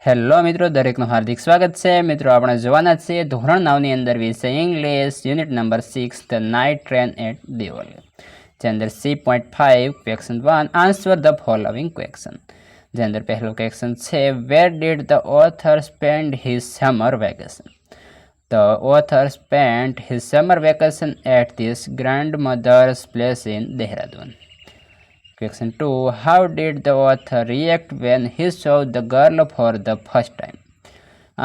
Hello મિત્રો, દરેકનું હાર્દિક સ્વાગત છે। મિત્રો આપણે જોવાના છીએ ધોરણ 9ની અંદર વિષય English unit number 6 the night train at Diwali, જે અંદર C.5 question 1 answer the following question, જે અંદર પહેલો ક્વેશ્ચન છે where did the author spend his summer vacation. The author spent his summer vacation at his grandmother's place in Dehradun. Question 2. How did the author react when he saw the girl for the first time?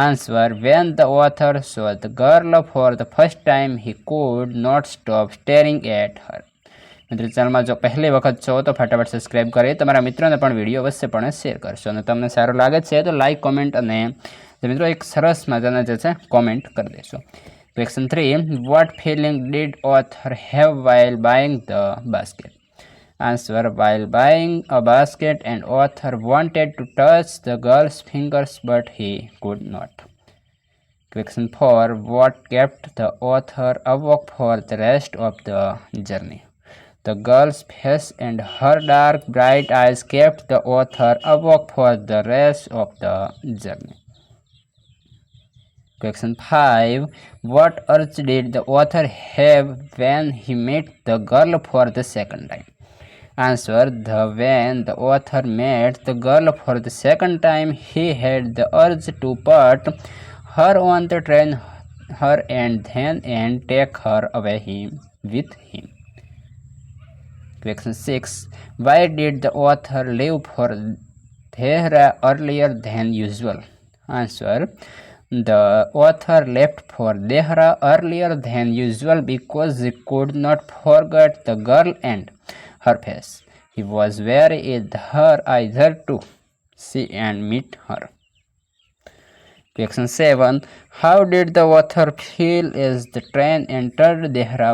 Answer. When the author saw the girl for the first time, he could not stop staring at her. મિત્રો ચેનલમાં જો પહેલી વખત છો તો ફટાફટ subscribe કરી તમારા મિત્રોને પણ વિડીયો અવશ્યપણે શેર કરશો અને તમને સારું લાગે છે તો લાઇક કોમેન્ટ અને મિત્રો એક સરસ મજાના જે છે કોમેન્ટ કરી દેશો। Question 3. What feeling did author have while buying the basket? Answer. While buying a basket, an author wanted to touch the girl's fingers, but he could not. Question 4. What kept the author awake for the rest of the journey? The girl's face and her dark, bright eyes kept the author awake for the rest of the journey. Question 5. What urge did the author have when he met the girl for the second time? Answer. When the author met the girl for the second time, he had the urge to put her on the train her and take her away with him. Question 6. Why did the author leave for Dehra earlier than usual? Answer. The author left for Dehra earlier than usual because he could not forget the girl and her face. He was very with her either to see and meet her. Question 7. How did the author feel as the train entered Dehra?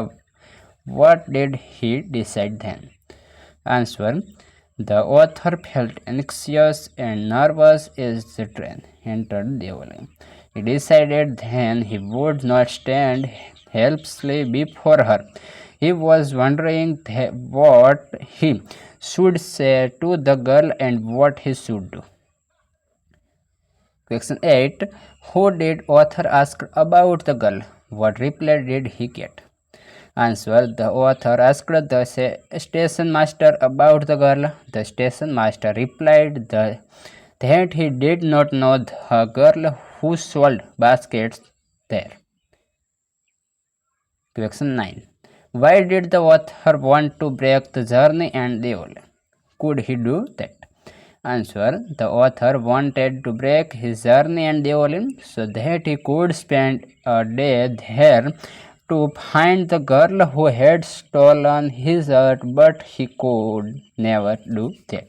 What did he decide then? Answer. The author felt anxious and nervous as the train entered Devali. He decided then he would not stand helplessly before her. He was wondering what he should say to the girl and what he should do. Question 8. Who did author ask about the girl? What reply did he get? Answer. The author asked the station master about the girl. The station master replied that he did not know the girl who sold baskets there. Question 9. Why did the author want to break the journey and Devali? Could he do that? Answer. The author wanted to break his journey and Devali so that he could spend a day there to find the girl who had stolen his heart, but he could never do that.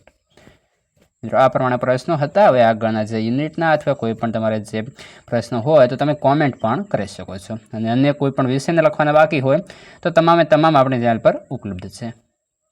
મિત્રો આ પ્રમાણે પ્રશ્નો હતા। હવે આગળના જે યુનિટના અથવા કોઈ પણ તમારે જે પ્રશ્ન હોય તો તમે કોમેન્ટ પણ કરી શકો છો અને અન્ય કોઈ પણ વિષયને લખવાના બાકી હોય તો તમામે તમામ આપણી ચેનલ પર ઉપલબ્ધ છે।